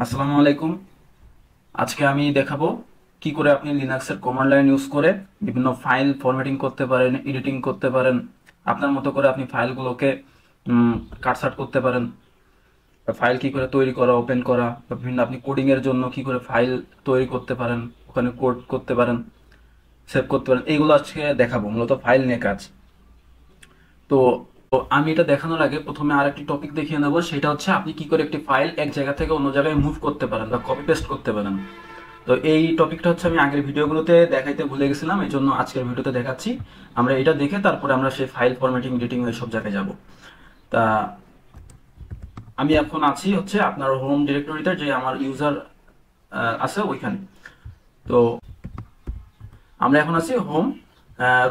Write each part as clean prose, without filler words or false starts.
আসসালামু আলাইকুম। আজকে আমি দেখাবো কি করে আপনি লিনাক্সের কমান্ড লাইন ইউজ করে বিভিন্ন ফাইল ফরম্যাটিং করতে পারেন, এডিটিং করতে পারেন, আপনার মতো করে আপনি ফাইলগুলোকে কাটছাঁট করতে পারেন, ফাইল কি করে তৈরি করা, ওপেন করা, বা বিভিন্ন আপনি কোডিং এর জন্য কি করে ফাইল তৈরি করতে পারেন, ওখানে কোড করতে পারেন, সেভ করতে পারেন। এইগুলো আজকে দেখাবো, মূলত ফাইল নিয়ে কাজ। তো তো আমি এটা দেখানোর আগে প্রথমে আরেকটি টপিক দেখিয়ে নেবো, সেটা হচ্ছে আপনি কি করে একটি ফাইল এক জায়গা থেকে অন্য জায়গায় মুভ করতে পারেন বা কপি পেস্ট করতে পারেন। তো এই টপিকটা হচ্ছে আমি আগের ভিডিওগুলোতে দেখাইতে ভুলে গেছিলাম, এই জন্য আজকের ভিডিওতে দেখাচ্ছি। আমরা এটা দেখে তারপরে আমরা সেই ফাইল ফরম্যাটিং, এডিটিং এই সব জায়গায় যাব। তা আমি এখন আছি হচ্ছে আপনার হোম ডিরেক্টরিতে, যে আমার ইউজার আছে ওইখানে। তো আমরা এখন আছি হোম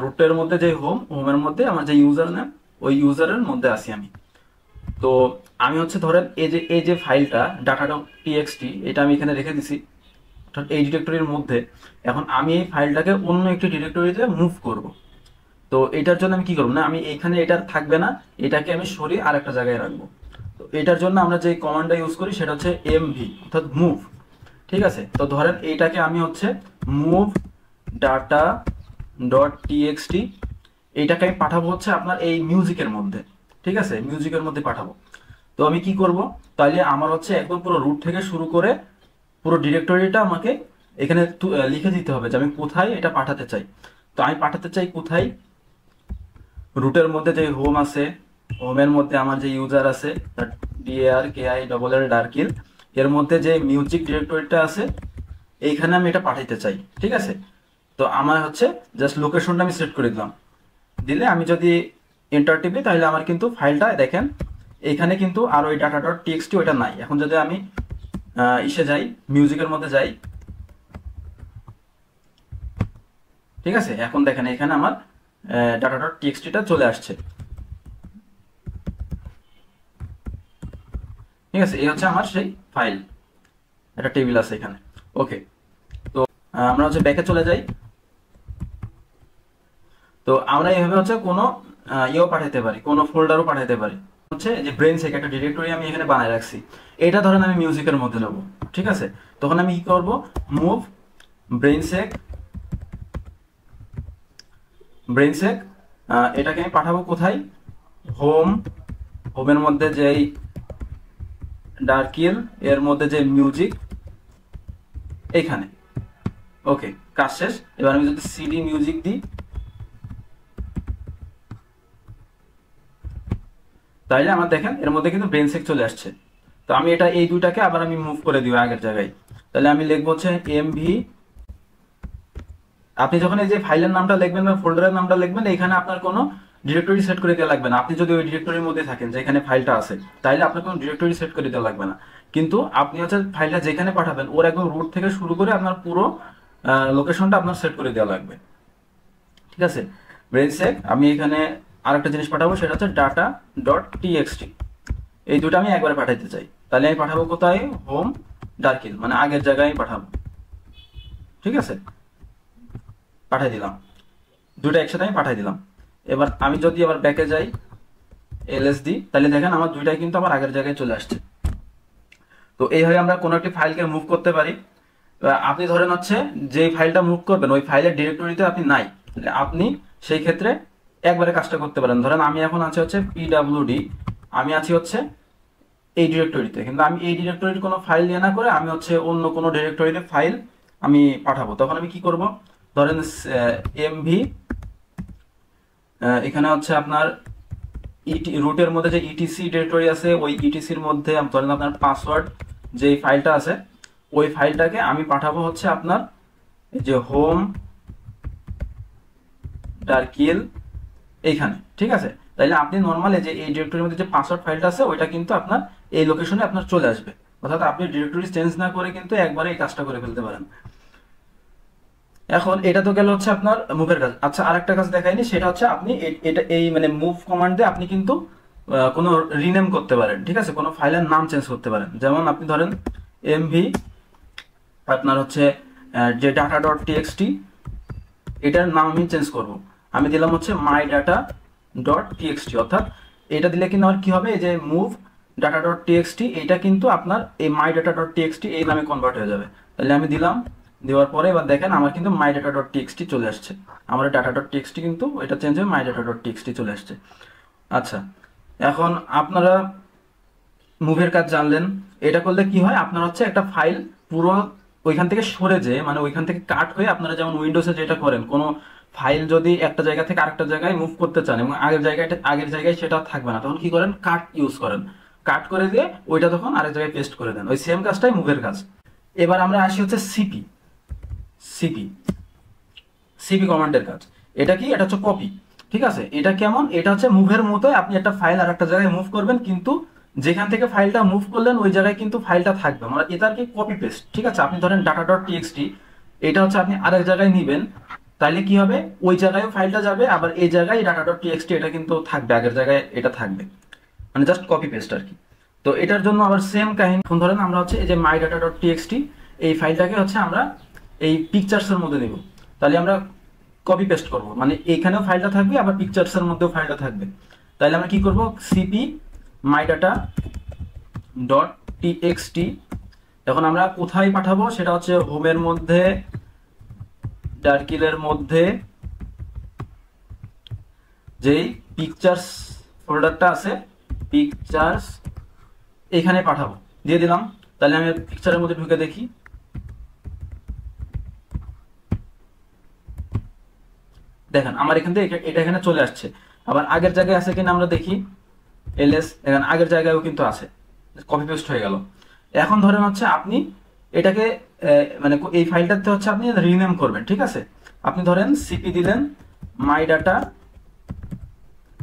রুটের মধ্যে, যে হোমের মধ্যে আমার যে ইউজার নেম, ওই ইউজারের মধ্যে আছি আমি। তো আমি হচ্ছে ধরেন এই যে ফাইলটা data.txt, এটা আমি এখানে রেখে দিছি অর্থাৎ এই ডিরেক্টরির মধ্যে। এখন আমি এই ফাইলটাকে অন্য একটি ডিরেক্টরিতে মুভ করব। তো এটার জন্য আমি কি করব, না আমি এখানে এটা থাকবে না, এটাকে আমি সরিয়ে আরেকটা জায়গায় রাখবো। তো এটার জন্য আমরা যে কমান্ডটা ইউজ করি সেটা হচ্ছে এমভি, অর্থাৎ মুভ। ঠিক আছে, তো ধরেন এইটাকে আমি হচ্ছে মুভ ডাটা ডট টিএক্সটি, এইটাকে আমি পাঠাবো হচ্ছে আপনার এই মিউজিকের মধ্যে। ঠিক আছে, মিউজিকের মধ্যে পাঠাবো। তো আমি কি করব, তাইলে আমার হচ্ছে একদম পুরো রুট থেকে শুরু করে পুরো ডিরেক্টরিটা আমাকে এখানে লিখে দিতে হবে যে আমি কোথায় এটা পাঠাতে চাই। তো আমি পাঠাতে চাই কোথায়, রুটের মধ্যে যে হোম আছে, হোমের মধ্যে আমার যে ইউজার আছে DARKILL ডার্কিল, এর মধ্যে যে মিউজিক ডিরেক্টরিটা আছে এইখানে আমি এটা পাঠাইতে চাই। ঠিক আছে, তো আমার হচ্ছে জাস্ট লোকেশনটা আমি সেট করে দিলাম। দিলে আমি যদি এন্টার টিপি তাহলে আমার কিন্তু ফাইলটা দেখেন এখানে কিন্তু আর ওই data.txt ওইটা নাই। এখন যদি আমি ইসে যাই, মিউজিকের মধ্যে যাই, ঠিক আছে, এখন দেখেন এখানে আমার data.txt-টা চলে আসছে। ঠিক আছে, এই হচ্ছে আমার সেই ফাইল, একটা টেবিল আছে এখানে। ওকে, তো আমরা হচ্ছে ব্যাকে চলে যাই। তো আমরা এইভাবে হচ্ছে কোনো ইয়েও পাঠাতে পারি, কোনো ফোল্ডারও পাঠাতে পারি। হচ্ছে যে ব্রেন সেক একটা ডিরেক্টরি আমি এখানে বানায় রাখছি, এটা ধরেন আমি মিউজিকের মধ্যে নেবো। ঠিক আছে, তখন আমি কি করব, মুভ ব্রেন সেক, এটাকে আমি পাঠাবো কোথায়, হোম, হোমের মধ্যে যেই ডার্কিল, এর মধ্যে যে মিউজিক, এইখানে। ওকে, কাজ শেষ। এবার আমি যদি সিডি মিউজিক দিই তাইলে আমার দেখেন এর মধ্যে কিন্তু ব্রেন সেক চলে আসছে। তো আমি এটা এই দুইটাকে আবার আমি মুভ করে দিব আগের জায়গায়। তাহলে আমি লিখবো হচ্ছে এমভি, আপনি যখন এই যে ফাইলের নামটা লিখবেন বা ফোল্ডারের নামটা লিখবেন, এখানে আপনার কোনো ডিরেক্টরি সেট করে দেওয়া লাগবে না। আপনি যদি ওই ডিরেক্টরির মধ্যে থাকেন যেখানে ফাইলটা আছে, তাইলে আপনার কোনো ডিরেক্টরি সেট করে দেওয়া লাগবে না। কিন্তু আপনি হচ্ছে ফাইলটা যেখানে পাঠাবেন ওর একদম রুট থেকে শুরু করে আপনার পুরো লোকেশনটা আপনার সেট করে দেওয়া লাগবে। ঠিক আছে, ব্রেন সেক আমি এখানে আরেকটা জিনিস পাঠাবো, সেটা হচ্ছে data.txt, এই দুটো আমি একবারে পাঠাইতে চাই। তাহলে আমি পাঠাবো কোথায়, হোম ডার্কিল, মানে আগের জায়গায় পাঠাবো। ঠিক আছে, পাঠাই দিলাম, দুটো একসাথে আমি পাঠাই দিলাম। এবার আমি যদি আবার ব্যাকে যাই, এলএস দিই, তাহলে দেখেন আমার দুইটাই কিন্তু আবার আগের জায়গায় চলে আসছে। তো এইভাবে আমরা কোনো একটি ফাইলকে মুভ করতে পারি। আপনি ধরেন হচ্ছে যে ফাইলটা মুভ করবেন ওই ফাইলের ডিরেক্টরিতে আপনি নাই, তাহলে আপনি সেই ক্ষেত্রে একবারে কাজটা করতে পারেন। ধরেন আমি এখন আছি হচ্ছে পিডাব্লিউডি, আমি আছি হচ্ছে এই ডিরেক্টরিতে, কিন্তু আমি এই ডিরেক্টরির কোনো ফাইল নিয়ে না করে আমি হচ্ছে অন্য কোনো ডিরেক্টরিতে ফাইল আমি পাঠাবো। তখন আমি কি করব, ধরেন এমভি, এখানে হচ্ছে আপনার রুটের মধ্যে যে ইটিসি ডিরেক্টরি আছে, ওই ইটিসির মধ্যে ধরেন আপনার পাসওয়ার্ড যে ফাইলটা আছে, ওই ফাইলটাকে আমি পাঠাবো হচ্ছে আপনার এই যে হোম ডার্কিল এইখানে। ঠিক আছে, তাইলে আপনি নর্মালি যে এই ডিরেক্টরির মধ্যে যে পাসওয়ার্ড ফাইলটা আছে ওইটা কিন্তু আপনার এই লোকেশনে আপনার চলে আসবে। অর্থাৎ আপনি ডিরেক্টরি চেঞ্জ না করে কিন্তু একবারে এই কাজটা করে ফেলতে পারেন। এখন এটা তো গেল হচ্ছে আপনার মুভের কাজ। আচ্ছা, আরেকটা কাজ দেখাইনি, সেটা হচ্ছে আপনি এটা এই মানে মুভ কমান্ড দিয়ে আপনি কিন্তু কোনো রিনেম করতে পারেন। ঠিক আছে, কোনো ফাইলের নাম চেঞ্জ করতে পারেন। যেমন আপনি ধরেন এমভি, আপনার হচ্ছে যে data.txt, এটার নাম আমি চেঞ্জ করব। আমি দিলাম হচ্ছে my data.txt, অর্থাৎ এটা দিলে কিন্তু আমার কি হবে, এই যে মুভ ডাটা ডট টিএক্সটি, এটা কিন্তু আপনার এই মাই ডাটা ডট টিএক্সটি এই নামে কনভার্ট হয়ে যাবে। তাহলে আমি দিলাম, দেওয়ার পরে এবার দেখেন আমার কিন্তু মাই ডাটা ডট টিএক্সটি চলে আসছে। আমার ডাটা ডট টিএক্সটি কিন্তু এটা চেঞ্জ হয়ে মাই ডাটা ডট টিএক্সটি চলে আসছে। আচ্ছা, এখন আপনারা মুভের কাজ জানলেন। এটা করলে কি হয়, আপনার হচ্ছে একটা ফাইল পুরো ওইখান থেকে সরে যেয়ে, মানে ওইখান থেকে কাট হয়ে, আপনারা যেমন উইন্ডোজে যেটা করেন, কোনো ফাইল যদি একটা জায়গা থেকে আরেকটা জায়গায় মুভ করতে চান এবং আগের জায়গায় সেটা থাকবে না, তখন কি করেন, কাট ইউজ করেন। কাট করে দিয়ে ওইটা তখন আরেক জায়গায় পেস্ট করে দেন। ওই সেম কাজটাই মুভের কাজ। এবার আমরা আসি হচ্ছে সিপি। সিপি সিপি কমান্ডের কাজ। এটা কি, এটা হচ্ছে কপি। ঠিক আছে, এটা কেমন, এটা হচ্ছে মুভের মতোই। আপনি একটা ফাইল আর একটা জায়গায় মুভ করবেন, কিন্তু যেখান থেকে ফাইলটা মুভ করলেন ওই জায়গায় কিন্তু ফাইলটা থাকবে, মানে এটা আর কি কপি পেস্ট। ঠিক আছে, আপনি ধরেন ডাটা ডট টিএক্সটি, এটা হচ্ছে আপনি আরেক জায়গায় নিবেন, তাইলে কি হবে, ওই জায়গায় ফাইলটা যাবে, আবার এই জায়গায় ডাটা ডট টিএক্সটি এটা কিন্তু থাকবে, আগের জায়গায় এটা থাকবে, মানে জাস্ট কপি পেস্ট আর কি। তো এটার জন্য আবার সেম কাহিনী। এখন ধরেন আমরা হচ্ছে এই যে মাই ডাটা ডট টিএক্সটি, এই ফাইলটাকে হচ্ছে আমরা এই পিকচার্সের মধ্যে নিব। তাহলে আমরা কপি পেস্ট করব, মানে এখানেও ফাইলটা থাকবে, আবার পিকচার্সের মধ্যেও ফাইলটা থাকবে। তাহলে আমরা কি করব, সিপি মাই ডাটা ডট টিএক্সটি। এখন আমরা কোথায় পাঠাবো, সেটা হচ্ছে হোমের মধ্যে, ডার্কিলের মধ্যে যেই পিকচার্স ফোল্ডারটা আছে, পিকচার্স, এখানে পাঠাবো, দিয়ে দিলাম। তাহলে আমি পিকচারের মধ্যে ঢুকে দেখি, দেখেন আমার এখান থেকে এটা এখানে চলে আসছে। আবার আগের জায়গায় আছে কিনা আমরা দেখি, এলএস, এখানে আগের জায়গায়ও কিন্তু আছে, কপি পেস্ট হয়ে গেল। এখন ধরেন হচ্ছে আপনি এটাকে মানে এই ফাইলটাতে হচ্ছে আপনি রিনেম করবেন। ঠিক আছে, আপনি ধরেন সিপি দিলেন মাই ডাটা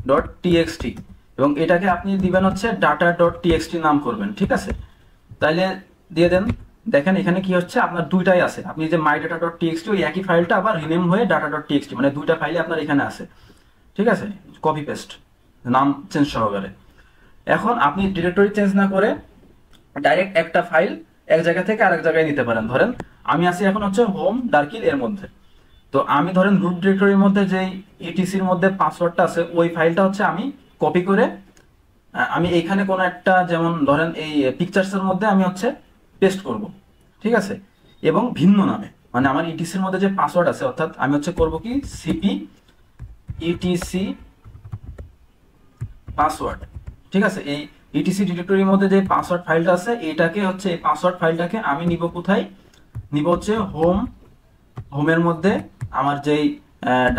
ডট টিএক্সটি, এবং এটাকে আপনি দিবেন হচ্ছে ডাটা ডট টিএক্সটি নাম করবেন। ঠিক আছে, তাইলে দিয়ে দেন। দেখেন এখানে কি হচ্ছে, আপনার দুইটাই আছে। আপনি যে মাই ডাটা ডট টিএক্সটি, ওই একই ফাইলটা আবার রিনেম হয়ে ডাটা ডট টিএক্সটি, মানে দুইটা ফাইলে আপনার এখানে আছে। ঠিক আছে, কপি পেস্ট, নাম চেঞ্জ সহকারে। এখন আপনি ডিরেক্টরি চেঞ্জ না করে ডাইরেক্ট একটা ফাইল এক জায়গা থেকে আরেক জায়গায় নিতে পারেন। ধরেন আমি আছি এখন হচ্ছে হোম ডার্কিল এর মধ্যে, তো আমি ধরেন রুট ডিরেক্টরির মধ্যে যেই ইটিসির মধ্যে পাসওয়ার্ডটা আছে, ওই ফাইলটা হচ্ছে আমি কপি করে আমি এইখানে কোনো একটা, যেমন ধরেন এই পিকচার্সের মধ্যে আমি হচ্ছে পেস্ট করব। ঠিক আছে, এবং ভিন্ন নামে, মানে আমার ইটিসির মধ্যে যে পাসওয়ার্ড আছে, অর্থাৎ আমি হচ্ছে করব কি, সিপি ইটিসি পাসওয়ার্ড। ঠিক আছে, এই ইটিসি ডিরেক্টরির মধ্যে যে পাসওয়ার্ড ফাইলটা আছে, এটাকে হচ্ছে এই পাসওয়ার্ড ফাইলটাকে আমি নিব কোথায়, নিব হচ্ছে হোমের মধ্যে আমার যেই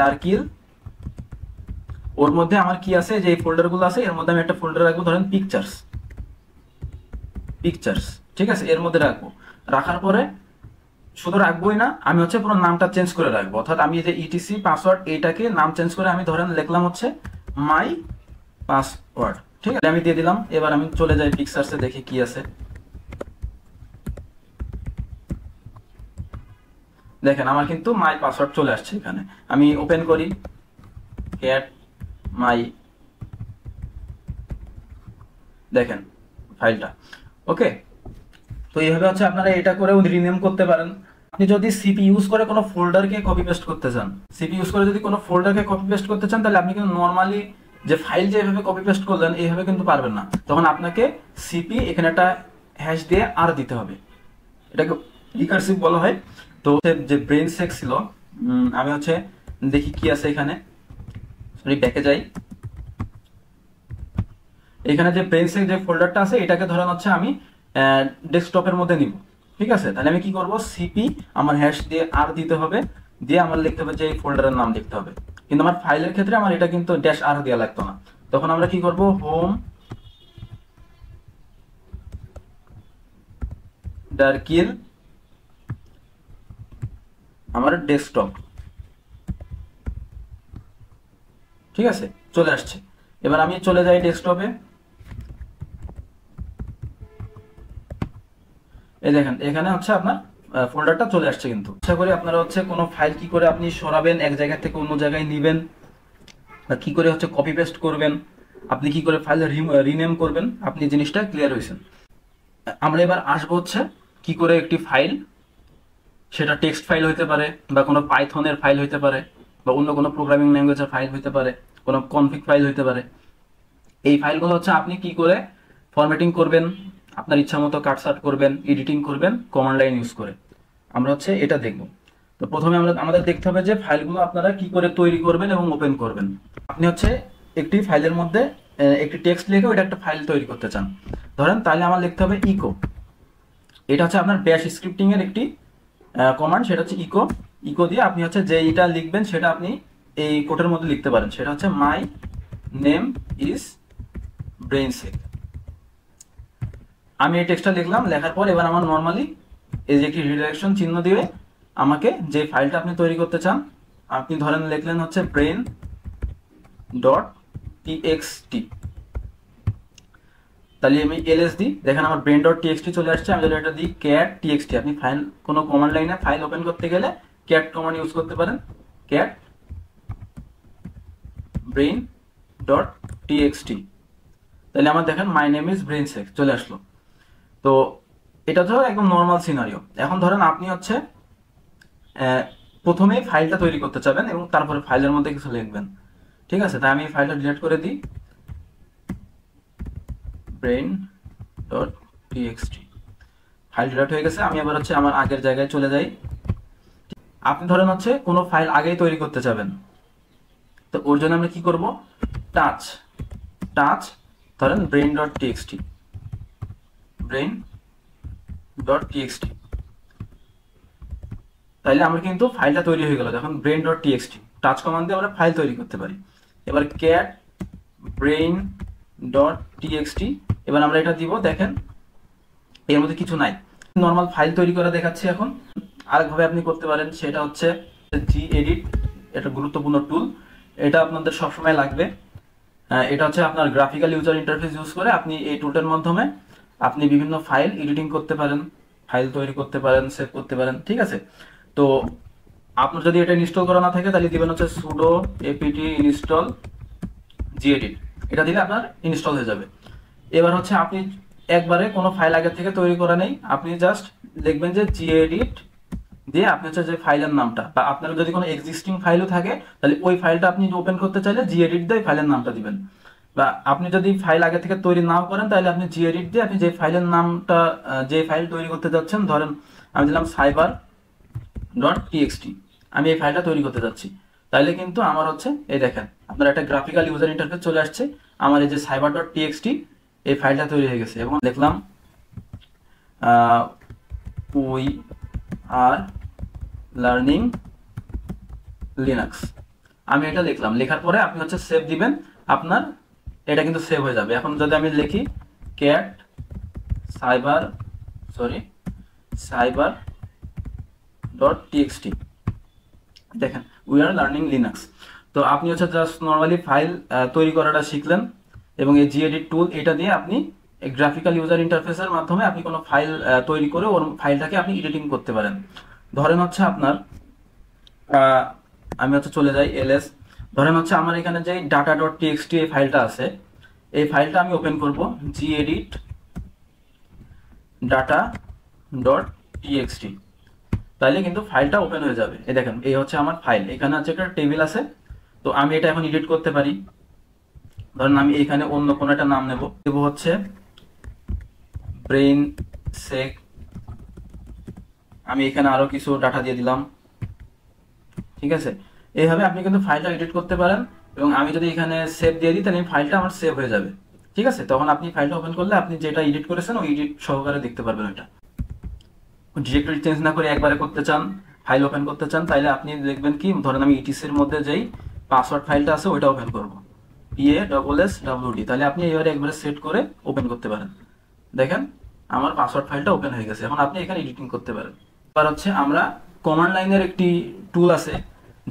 ডার্কিল, ওর মধ্যে আমার কি আছে, যে ফোল্ডারগুলো আছে, এর মধ্যে আমি একটা ফোল্ডার রাখবো, ধরেন পিকচার্স। পিকচার্স, ঠিক আছে, এর মধ্যে রাখবো। রাখার পরে শুধু রাখবোই না, আমি হচ্ছে পুরো নামটা চেঞ্জ করে রাখবো। অর্থাৎ আমি এই যে ইটিসি পাসওয়ার্ড, এইটাকে নাম চেঞ্জ করে আমি ধরেন লিখলাম হচ্ছে মাই পাসওয়ার্ড। ঠিক আছে, আমি দিয়ে দিলাম। এবার আমি চলে যাই পিকচার্সে, দেখি কি আছে। দেখেন আমার কিন্তু মাই পাসওয়ার্ড চলে আসছে এখানে। আমি ওপেন করি, ক্যাট মাই, দেখেন ফাইলটা। ওকে, তো এইভাবে হচ্ছে আপনারা এটা করেও রিনেম করতে পারেন। আপনি যদি সিপি ইউজ করে কোনো ফোল্ডারকে কপি পেস্ট করতে চান, সিপি ইউজ করে যদি কোনো ফোল্ডারকে কপি পেস্ট করতে চান, তাহলে আপনি কিন্তু নর্মালি যে ফাইল যেভাবে কপি পেস্ট করলেন এইভাবে কিন্তু পারবেন না। তখন আপনাকে সিপি এখানে একটা হ্যাশ দিয়ে আর দিতে হবে, এটাকে রিকারসিভ বলা হয়। তো যে ব্রেন সেক ছিল, আমি হচ্ছে দেখি কি আছে এখানে, সরি ব্যাকে যাই। এখানে যে ব্রেন সেক যে ফোল্ডারটা আছে, এটাকে ধরেন হচ্ছে আমি ডেস্কটপের মধ্যে নিব। ঠিক আছে, তাহলে আমি কি করব, সিপি আমার হ্যাশ দিয়ে আর দিতে হবে, দিয়ে আমার লিখতে হবে যে এই ফোল্ডারের নাম লিখতে হবে। কিন্তু আমার ফাইলের ক্ষেত্রে আমার এটা কিন্তু ড্যাশ আর দেওয়া লাগতো না। তখন আমরা কি করব, হোম ডার্কিল আমার ডেস্কটপ। ঠিক আছে, চলে আসছে। এবার আমি চলে যাই ডেস্কটপে। এই দেখেন এখানে হচ্ছে আপনার ফোল্ডারটা চলে আসছে। কিন্তু আশা করি আপনারা হচ্ছে কোনো ফাইল কি করে আপনি সরাবেন, এক জায়গা থেকে অন্য জায়গায় নিবেন, বা কি করে হচ্ছে কপি পেস্ট করবেন, আপনি কি করে ফাইল রিনেম করবেন, আপনি জিনিসটা ক্লিয়ার হয়েছেন। আমরা এবার আসবো হচ্ছে কি করে একটি ফাইল, সেটা টেক্সট ফাইল হইতে পারে, বা কোনো পাইথনের ফাইল হইতে পারে, বা অন্য কোনো প্রোগ্রামিং ল্যাঙ্গুয়েজের ফাইল হইতে পারে, কোনো কনফিগ ফাইল হইতে পারে। এই ফাইলগুলো হচ্ছে আপনি কি করে ফরম্যাটিং করবেন, আপনার ইচ্ছা মতো কাটসাট করবেন, এডিটিং করবেন কমান্ড লাইন ইউজ করে। আমরা হচ্ছে এটা দেখব। তো প্রথমে আমাদের দেখতে হবে যে ফাইলগুলো আপনারা কি করে তৈরি করবেন এবং ওপেন করবেন। আপনি হচ্ছে একটি ফাইলের মধ্যে একটি টেক্সট লিখে ওইটা একটা ফাইল তৈরি করতে চান, ধরেন তাহলে আমার লিখতে হবে ইকো। এটা হচ্ছে আপনার ব্যাশ স্ক্রিপ্টিং এর একটি কমান্ড, সেটা হচ্ছে ইকো। ইকো দিয়ে আপনি হচ্ছে যে এটা লিখবেন সেটা আপনি এই কোডের মধ্যে লিখতে পারেন, সেটা হচ্ছে মাই নেম ইজ ব্রেইনসেক। আমি এই টেক্সটটা লিখলাম, লেখার পর এবার আমার নর্মালি এই যে একটি রিডাইরেকশন চিহ্ন দিয়ে আমাকে যে ফাইলটা আপনি তৈরি করতে চান, আপনি ধরেন লিখলেন হচ্ছে ব্রেন ডট টিএক্সটি, তাহলে আমি এলএস দিই, দেখেন আমার ব্রেন ডট টিএক্সটি চলে আসছে। আমি যদি এটা দিই ক্যাট টিএক্সটি, আপনি ফাইল কোনো কমান্ড লাইনে ফাইল ওপেন করতে গেলে ক্যাট কমান্ড ইউজ করতে পারেন, ক্যাট ব্রেন ডট টিএক্সটি, তাহলে আমার দেখেন মাই নেম ইজ ব্রেইনসেক চলে আসলো। তো এটা তো একদম নর্মাল সিনারিও। এখন ধরেন আপনি হচ্ছে প্রথমেই ফাইলটা তৈরি করতে চাবেন এবং তারপরে ফাইলের মধ্যে কিছু লিখবেন, ঠিক আছে? তাই আমি ফাইলটা ডিলিট করে দিই, brain dot TXT, file delete হয়ে গেছে। আমি আবার হচ্ছে আমার আগের জায়গায় চলে যাই। আপনি ধরেন হচ্ছে কোনো ফাইল আগেই তৈরি করতে চাবেন, তো ওর জন্য আমরা কি করব, টাচ টাচ ধরেন brain dot TXT, brain dot TXT, তাইলে আমার কিন্তু ফাইলটা তৈরি হয়ে গেল। এখন brain dot TXT touch command দিয়ে আমরা ফাইল তৈরি করতে পারি। এবার ক্যাট ব্রেন ডট টিএক্সটি, এবার আমরা এটা দিব, দেখেন এর মধ্যে কিছু নাই, নর্মাল ফাইল তৈরি করা দেখাচ্ছি। এখন আরেকভাবে আপনি করতে পারেন, সেটা হচ্ছে জি এডিট, এটা গুরুত্বপূর্ণ টুল, এটা আপনাদের সবসময় লাগবে। এটা হচ্ছে আপনার গ্রাফিক্যাল ইউজার ইন্টারফেস ইউজ করে আপনি এই টুলটার মাধ্যমে আপনি বিভিন্ন ফাইল এডিটিং করতে পারেন, ফাইল তৈরি করতে পারেন, সেভ করতে পারেন, ঠিক আছে? তো আপনার যদি এটা ইনস্টল করা না থাকে তাহলে দিবেন হচ্ছে সুডো এপিটি ইনস্টল জিএডিট, এটা দিলে আপনার ইনস্টল হয়ে যাবে। এবার হচ্ছে আপনি একবারে কোনো ফাইল আগে থেকে তৈরি করা নেই, আপনি জাস্ট লিখবেন যে জিএডিট দিয়ে আপনি হচ্ছে যে ফাইলের নামটা, বা আপনার যদি কোনো এক্সিস্টিং ফাইলও থাকে তাহলে ওই ফাইলটা আপনি ওপেন করতে চাইলে জিএডিট দিয়ে ফাইলের নামটা দিবেন। বা আপনি যদি ফাইল আগে থেকে তৈরি নাও করেন তাহলে আপনি জিএডিট দিয়ে আপনি যে ফাইলের নামটা, যে ফাইল তৈরি করতে যাচ্ছেন, ধরেন আমি দিলাম সাইবার ডট টিএক্সটি, আমি এই ফাইলটা তৈরি করতে যাচ্ছি, তাইলে কিন্তু আমার হচ্ছে এই দেখেন আপনার একটা গ্রাফিক্যাল ইউজার ইন্টারফেস চলে আসছে। আমার এই যে সাইবার ডট টিএক্সটি এই ফাইলটা তৈরি হয়ে গেছে, এবং লিখলাম উই আর লার্নিং লিনাক্স, আমি এটা লিখলাম। লেখার পরে আপনি হচ্ছে সেভ দিবেন, আপনার এটা কিন্তু সেভ হয়ে যাবে। এখন যদি আমি লিখি ক্যাট সাইবার ডট টিএক্সটি, দেখেন উই আর লার্নিং লিনাক্স। তো আপনি হচ্ছে জাস্ট নর্মালি ফাইল তৈরি করাটা শিখলেন, এবং এই জিএডিট টুল এটা দিয়ে আপনি গ্রাফিক্যাল ইউজার ইন্টারফেসের মাধ্যমে আপনি কোনো ফাইল তৈরি করে ওর ফাইলটাকে আপনি এডিটিং করতে পারেন। ধরেন হচ্ছে আপনার আমি হচ্ছে চলে যাই এলএস, ধরেন হচ্ছে আমার এখানে যে ডাটা ডট টিএক্সটি এই ফাইলটা আছে, এই ফাইলটা আমি ওপেন করব, জিএডিট ডাটা ডট টিএক্সটি, তাইলে কিন্তু ফাইলটা ওপেন হয়ে যাবে। এই দেখেন এই হচ্ছে আমার ফাইল, এখানে হচ্ছে একটা টেবিল আছে। তো আমি এটা এখন এডিট করতে পারি, ধরেন আমি এখানে অন্য কোনো একটা নাম নেব হচ্ছে ব্রেন সেক, আমি এখানে আরো কিছু ডাটা দিয়ে দিলাম, ঠিক আছে? এইভাবে আপনি কিন্তু ফাইলটা এডিট করতে পারেন, এবং আমি যদি এখানে সেভ দিয়ে দিই তাহলে ফাইলটা আমার সেভ হয়ে যাবে, ঠিক আছে? তখন আপনি ফাইলটা ওপেন করলে আপনি যেটা এডিট করেছেন ওই এডিট সহকারে দেখতে পারবেন। এটা ডিরেক্টরি চেঞ্জ না করে একবারে করতে চান, ফাইল ওপেন করতে চান, তাইলে আপনি দেখবেন কি, ধরেন আমি ইটিসির মধ্যে যেই পাসওয়ার্ড ফাইলটা আছে ওইটা ওপেন করবো, PASSWD, তাহলে আপনি এবারে একবারে সেট করে ওপেন করতে পারেন। দেখেন আমার পাসওয়ার্ড ফাইলটা ওপেন হয়ে গেছে, এখন আপনি এখানে এডিটিং করতে পারেন। এবার হচ্ছে আমরা কমান্ড লাইনের একটি টুল আছে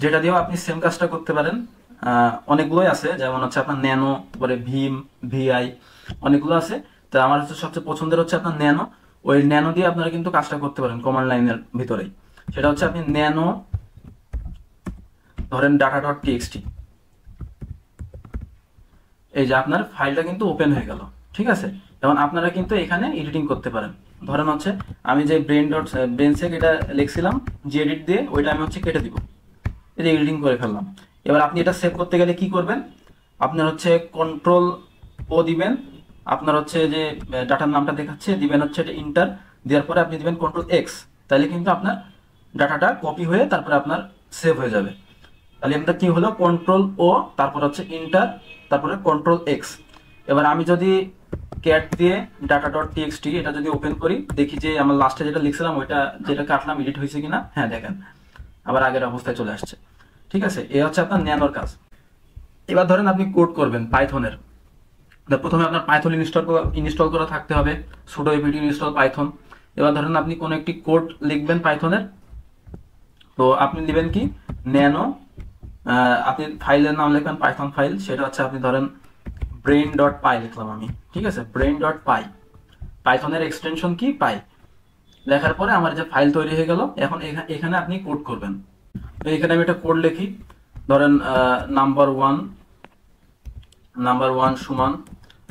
যেটা দিয়েও আপনি সেম কাজটা করতে পারেন। অনেকগুলোই আছে, যেমন হচ্ছে আপনার ন্যানো, তারপরে ভীম, ভিআই, অনেকগুলো আছে। তো আমার হচ্ছে সবচেয়ে পছন্দের হচ্ছে আপনার ন্যানো। ওই ন্যানো দিয়ে আপনারা কিন্তু কাজটা করতে পারেন কমান্ড লাইনের ভিতরেই। সেটা হচ্ছে আপনি ন্যানো ধরেন ডাটা ডট টিএক্সটি, এই যে আপনার ফাইলটা কিন্তু ওপেন হয়ে গেল, ঠিক আছে? যেমন আপনারা কিন্তু এখানে এডিটিং করতে পারেন। ধরেন হচ্ছে আমি যে ব্রেনসেক এটা লিখছিলাম জিএডিট দিয়ে, ওইটা আমি হচ্ছে কেটে দিব, এটা এডিটিং করে ফেললাম। এবার আপনি এটা সেভ করতে গেলে কি করবেন, আপনার হচ্ছে কন্ট্রোল ও দিবেন, আপনার হচ্ছে যে ডাটার নামটা দেখাচ্ছে, দিবেন হচ্ছে এটা ইন্টার, দেওয়ার পরে আপনি দিবেন কন্ট্রোল এক্স, তাহলে কিন্তু আপনার ডাটাটা কপি হয়ে তারপরে আপনার সেভ হয়ে যাবে। তাহলে এটা কি হলো, কন্ট্রোল ও তারপর হচ্ছে ইন্টার, তারপরে কন্ট্রোল এক্স। এবার আমি যদি ক্যাট দিয়ে ডাটা ডট টিএক্সটি এটা যদি ওপেন করি, দেখি যে আমার লাস্টে যেটা লিখছিলাম ওইটা যেটা কাটলাম এডিট হয়েছে কিনা। হ্যাঁ দেখেন আবার আগের অবস্থায় চলে আসছে। ঠিক আছে, এ হচ্ছে আপনার ন্যানোর কাজ। এবার ধরেন আপনি কোড করবেন পাইথনের, প্রথমে আপনার পাইথন ইনস্টল করা থাকতে হবে, সুডো এপিটি ইনস্টল পাইথন। এবার ধরেন আপনি কোনো একটি কোড লিখবেন পাইথনের, তো আপনি দিবেন কি ন্যানো, আপনি ফাইলের নাম লিখবেন পাইথন ফাইল, সেটা হচ্ছে আপনি ধরেন ব্রেইন ডট পাই লিখলাম আমি। ঠিক আছে, ব্রেইন ডট পাই, পাইথনের এক্সটেনশন কি পাই, লেখার পরে আমার যে ফাইল তৈরি হয়ে গেল। এখন এখানে আপনি কোড করবেন। তো এখানে আমি একটা কোড লিখি, ধরেন নাম্বার ওয়ান সমান,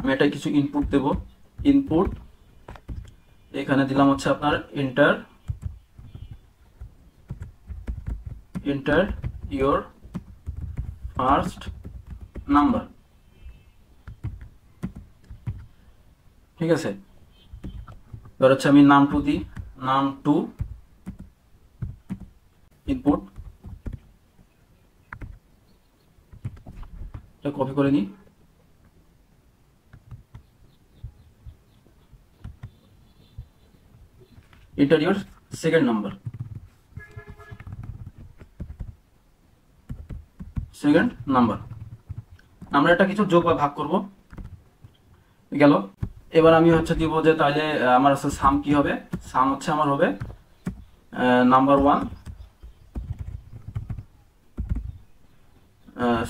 আমি এটা কিছু ইনপুট দেব, ইনপুট এখানে দিলাম হচ্ছে আপনার এন্টার ইওর ফার্স্ট নাম্বার। ঠিক আছে, এবার হচ্ছে আমি নাম টু দিই, নাম টু ইনপুট, এটা কপি করে নিই। এন্টার ইওর সেকেন্ড নাম্বার, আমরা এটা কিছু যোগ বা ভাগ করব, গেল। এবার আমি হচ্ছে দিব যে তাহলে আমার হচ্ছে সাম কি হবে, সাম হচ্ছে আমার হবে নাম্বার ওয়ান,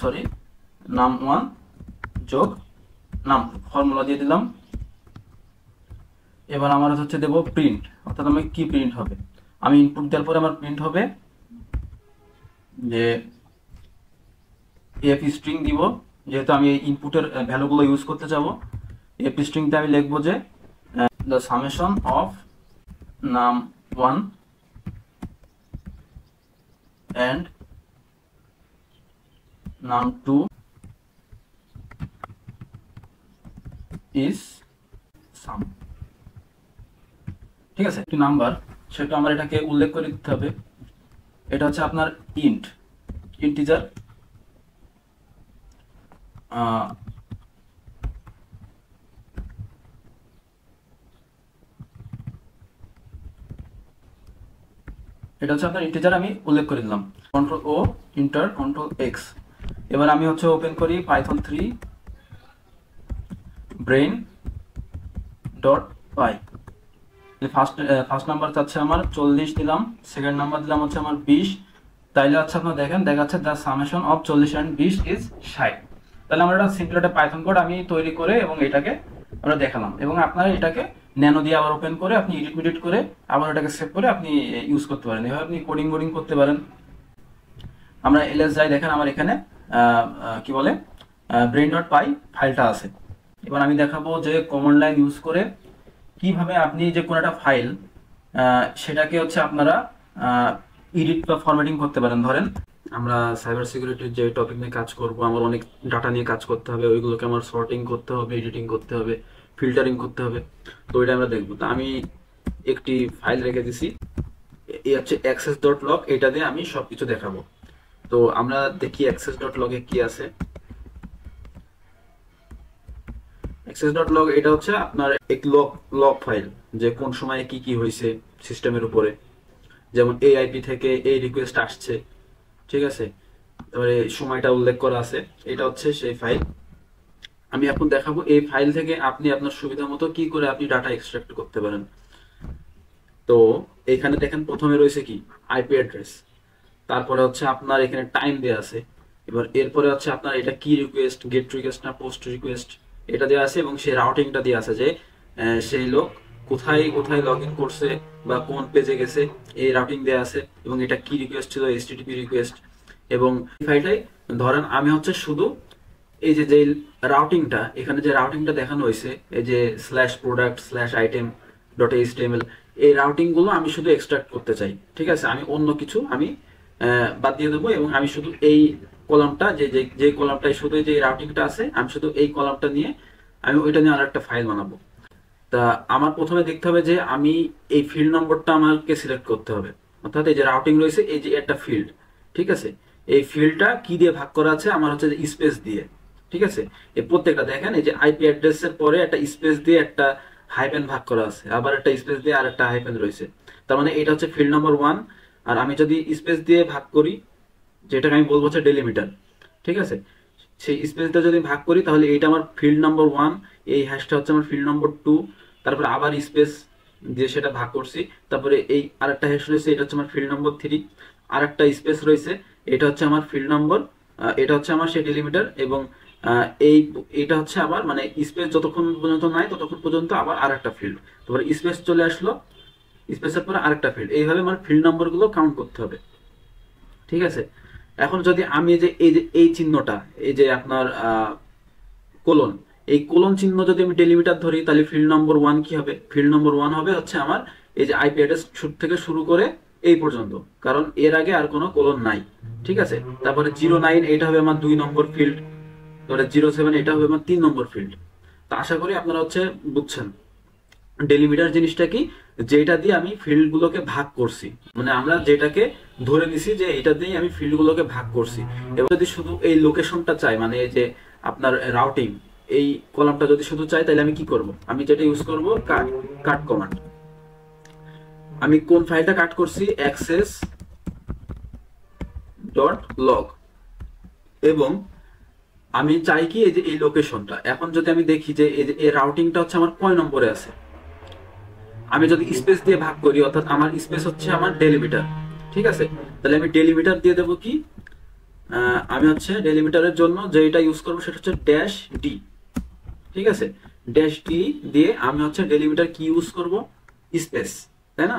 সরি নাম ওয়ান যোগ নাম টু, ফর্মুলা দিয়ে দিলাম। এবার আমার হচ্ছে দেব প্রিন্ট, অর্থাৎ আমার কি প্রিন্ট হবে, আমি ইনপুট দেওয়ার পরে আমার প্রিন্ট হবে যে এফ স্ট্রিং দিব, যেহেতু আমি এই ইনপুটের ভ্যালুগুলো ইউজ করতে চাবো। এফ স্ট্রিংতে আমি লিখবো যে দ্য সামেশন অফ নাম ওয়ান অ্যান্ড নাম টু ইজ সাম। ঠিক আছে, একটি নাম্বার সেটা আমার এটাকে উল্লেখ করে দিতে হবে, এটা হচ্ছে আপনার ইন্টিজার, এটা হচ্ছে আপনার ইন্টিজার, আমি উল্লেখ করে দিলাম, কন্ট্রোল ও ইন্টার কন্ট্রোল এক্স। এবার আমি হচ্ছে ওপেন করি পাইথন 3 ব্রেইন ডট পাই। ফার্স্ট নাম্বার চাচ্ছে আমার 40 দিলাম, সেকেন্ড নাম্বার দিলাম হচ্ছে আমার 20, তাইলে হচ্ছে আপনার দেখেন দেখাচ্ছে the summation of 40 and 20 is 60। তাহলে আমরা একটা সিম্পল একটা পাইথন কোড আমি তৈরি করে এবং এটাকে আমরা দেখালাম, এবং আপনারা এটাকে ন্যানো দিয়ে আবার ওপেন করে আপনি এডিট করে আবার এটাকে সেভ করে আপনি ইউজ করতে পারেন, এভাবে আপনি কোডিং করতে পারেন। আমরা এলএস যাই, দেখেন আমার এখানে কি বলে ব্রেইন ডট পাই ফাইলটা আছে। এবার আমি দেখাবো যে কমান্ড লাইন ইউজ করে কিভাবে আপনি যে কোনো একটা ফাইল সেটাকে হচ্ছে আপনারা এডিট বা ফরম্যাটিং করতে পারেন। ধরেন আমরা সাইবার সিকিউরিটির যে টপিক নিয়ে কাজ করব, আমার অনেক ডাটা নিয়ে কাজ করতে হবে, ওইগুলোকে আমার সর্টিং করতে হবে, এডিটিং করতে হবে, ফিল্টারিং করতে হবে, তো ওইটা আমরা দেখবো। তো আমি একটি ফাইল রেখে দিছি, এই হচ্ছে অ্যাক্সেস ডট লগ, এটা দিয়ে আমি সবকিছু দেখাবো। তো আমরা দেখি অ্যাক্সেস ডট লগে কি আছে। অ্যাক্সেস ডট লগ এটা হচ্ছে আপনার এক লগ ফাইল, যে কোন সময়ে কি কি হয়েছে সিস্টেমের উপরে, যেমন এই আইপি থেকে এই রিকোয়েস্ট আসছে, ঠিক আছে, তারপরে সময়টা উল্লেখ করা আছে, এটা হচ্ছে সেই ফাইল। আমি এখন দেখাবো এই ফাইল থেকে আপনি আপনার সুবিধা মতো কি করে আপনি ডাটা এক্সট্রাক্ট করতে পারেন। তো এখানে দেখেন প্রথমে রয়েছে কি আইপি অ্যাড্রেস, তারপরে হচ্ছে আপনার এখানে টাইম দেওয়া আছে, এবার এরপরে হচ্ছে আপনার এটা কি রিকোয়েস্ট, গেট রিকোয়েস্ট না পোস্ট রিকোয়েস্ট, এটা দেওয়া আছে, এবং সেই রাউটিংটা দেওয়া আছে যে সেই লোক কোথায় কোথায় লগ ইন করছে বা কোন পেজে গেছে, এই রাউটিং দেওয়া আছে, এবং এটা কি রিকোয়েস্ট ছিল, এইচটিটিপি রিকোয়েস্ট। এবং ফাইলটাই ধরেন আমি হচ্ছে শুধু এই যে রাউটিংটা, এখানে যে রাউটিংটা দেখানো হয়েছে, এই যে /product/item.html, এই রাউটিং গুলো আমি শুধু এক্সট্রাক্ট করতে চাই। ঠিক আছে, আমি অন্য কিছু আমি বাদ দিয়ে দেবো, এবং আমি শুধু এই কলামটা যে কলামটায় শুধু যে রাউটিংটা আছে, আমি শুধু এই কলামটা নিয়ে আমি ওইটা নিয়ে আর একটা ফাইল বানাবো। তা আমার প্রথমে দেখতে হবে যে আমি এই ফিল্ড নম্বরটা আমাকে সিলেক্ট করতে হবে, অর্থাৎ এই যে রাউটিং রয়েছে এই যে একটা ফিল্ড, ঠিক আছে, এই ফিল্ডটা কি দিয়ে ভাগ করা আছে, আমার হচ্ছে যে স্পেস দিয়ে, ঠিক আছে। এই প্রত্যেকটা দেখেন এই যে আইপি অ্যাড্রেসের পরে একটা স্পেস দিয়ে একটা হাইপেন ভাগ করা আছে, আবার একটা স্পেস দিয়ে আর একটা হাইপেন রয়েছে। তার মানে এটা হচ্ছে ফিল্ড নম্বর 1। আর আমি যদি স্পেস দিয়ে ভাগ করি, যেটাকে আমি বলবো হচ্ছে ডেলিমিটার, ঠিক আছে, সেই স্পেসটা যদি ভাগ করি তাহলে এইটা আমার ফিল্ড নম্বর 1, এই হ্যাশটা হচ্ছে আমার ফিল্ড নম্বর 2, তারপরে আবার স্পেস দিয়ে সেটা ভাগ করছি, তারপরে এই আরেকটা হ্যাশ রয়েছে এটা হচ্ছে আমার ফিল্ড নম্বর 3, আরেকটা স্পেস রয়েছে এটা হচ্ছে আমার ফিল্ড নম্বর, এটা হচ্ছে আমার সেই ডেলিমিটার, এবং এই এটা হচ্ছে আবার মানে স্পেস যতক্ষণ পর্যন্ত নাই ততক্ষণ পর্যন্ত আবার আরেকটা ফিল্ড, তারপরে স্পেস চলে আসলো, স্পেসের পরে আরেকটা ফিল্ড, এইভাবে আমার ফিল্ড নম্বরগুলো কাউন্ট করতে হবে, ঠিক আছে। এখন যদি আমি এই চিহ্নটা, এই যে আপনার কোলন, এই কোলন চিহ্ন যদি আমি ডেলিমিটার ধরি তাহলে ফিল্ড নম্বর 1 কি হবে, ফিল্ড নম্বর 1 হবে হচ্ছে আমার এই যে আইপি অ্যাড্রেস থেকে শুরু করে এই পর্যন্ত, কারণ এর আগে আর কোনো কোলন নাই, ঠিক আছে। তারপরে 09 এটা হবে আমার 2 নম্বর ফিল্ড, তারপরে 07 এটা হবে আমার 3 নম্বর ফিল্ড। তো আশা করি আপনারা হচ্ছে বুঝছেন ডেলিমিটার জিনিসটা কি, যেটা দিয়ে আমি ফিল্ড গুলোকে ভাগ করছি, মানে আমরা যেটাকে ধরে নিছি যে এটা দিয়ে আমি ফিল্ড গুলোকে ভাগ করছি। এবার যদি শুধু এই লোকেশনটা চাই, মানে এই যে আপনার রাউটিং এই কলামটা যদি শুধু চাই তাহলে আমি কি করব, আমি যেটা ইউজ করব কাট, কাট কমান্ড। আমি কোন ফাইলটা কাট করছি, অ্যাক্সেস ডট লগ, এবং আমি চাই কি এই যে এই লোকেশনটা। এখন যদি আমি দেখি যে এই রাউটিংটা হচ্ছে আমার কয় নম্বরে আছে, আমি যদি স্পেস দিয়ে ভাগ করি, অর্থাৎ আমার স্পেস হচ্ছে আমার ডেলিমিটার, ঠিক আছে, তাহলে আমি ডেলিমিটার দিয়ে দেবো কি, আমি হচ্ছে ডেলিমিটারের জন্য যেটা ইউজ করবো সেটা হচ্ছে ড্যাশ ডি, ঠিক আছে, ড্যাশ ডি দিয়ে আমি হচ্ছে ডেলিমিটার কি ইউজ করব, স্পেস, তাই না।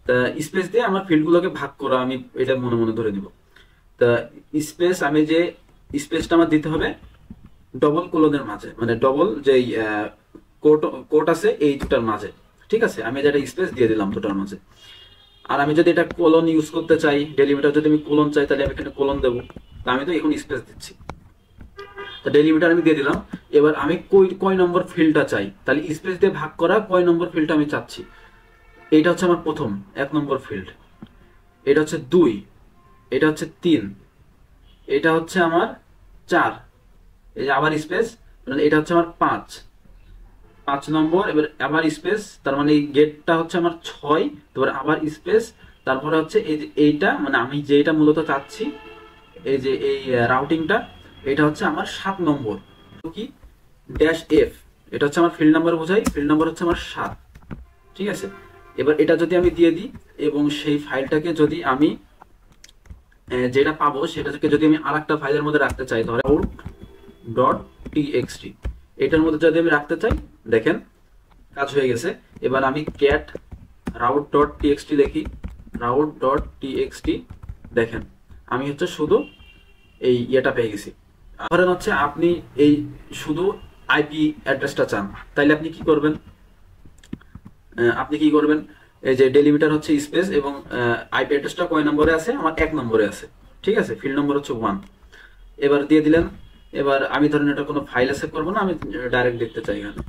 তা স্পেস দিয়ে আমার ফিল্ডগুলোকে ভাগ করা আমি এটা মনে মনে ধরে দিব। তা স্পেস, আমি যে স্পেসটা আমার দিতে হবে ডবল কোলনের মাঝে, মানে ডবল যেই কোট কোট আছে এই দুটার মাঝে, ঠিক আছে, আমি যেটা স্পেস দিয়ে দিলাম দুটার মাঝে। আর আমি যদি এটা কোলন ইউজ করতে চাই, ডেলিমিটার যদি আমি কোলন চাই তাহলে আমি এখানে কোলন দেবো, তা আমি তো এখন স্পেস দিচ্ছি, তো ডেলিমিটার আমি দিয়ে দিলাম। এবার আমি কয় নম্বর ফিল্ডটা চাই, তাহলে স্পেস দিয়ে ভাগ করা কয় নম্বর ফিল্ডটা আমি চাচ্ছি, এটা হচ্ছে আমার প্রথম 1 নম্বর ফিল্ড, এটা হচ্ছে 2, এটা হচ্ছে 3, এটা হচ্ছে আমার 4, এই যে আবার স্পেস, এটা হচ্ছে আমার 5 নম্বর, এবার আবার স্পেস, তার মানে এই গেটটা হচ্ছে আমার 6, তারপর আবার স্পেস, তারপরে হচ্ছে এই যে এইটা, মানে আমি যেটা মূলত চাচ্ছি এই যে এই রাউটিংটা, এটা হচ্ছে আমার 7 নম্বর, কি ড্যাশ এফ, এটা হচ্ছে আমার ফিল্ড নাম্বার বোঝাই, ফিল্ড নাম্বার হচ্ছে আমার 7, ঠিক আছে। এবার এটা যদি আমি দিয়ে দিই এবং সেই ফাইলটাকে যদি আমি যেটা পাবো সেটাকে যদি আমি আরেকটা ফাইলের মধ্যে রাখতে চাই, ধরে আউট ডট টিএক্সটি, এটার মধ্যে যদি আমি রাখতে চাই, দেখেন কাজ হয়ে গেছে। এবার আমি ক্যাট রাউট ডট টিএক্সটি লিখি, রাউট ডট টিএক্সটি, দেখেন আমি হচ্ছে শুধু এই ইয়েটা পেয়ে গেছি। ধরেন হচ্ছে আপনি এই শুধু আইপি অ্যাড্রেসটা চান, তাইলে আপনি কি করবেন, এই যে ডেলিমিটার হচ্ছে স্পেস এবং আইপি অ্যাড্রেসটা কয় নম্বরে আছে, আমার 1 নম্বরে আছে, ঠিক আছে, ফিল্ড নম্বর হচ্ছে 1, এবার দিয়ে দিলেন। এবার আমি ধরেন এটা কোনো ফাইলে সেভ করবো না, আমি ডাইরেক্ট দেখতে চাই এখানে,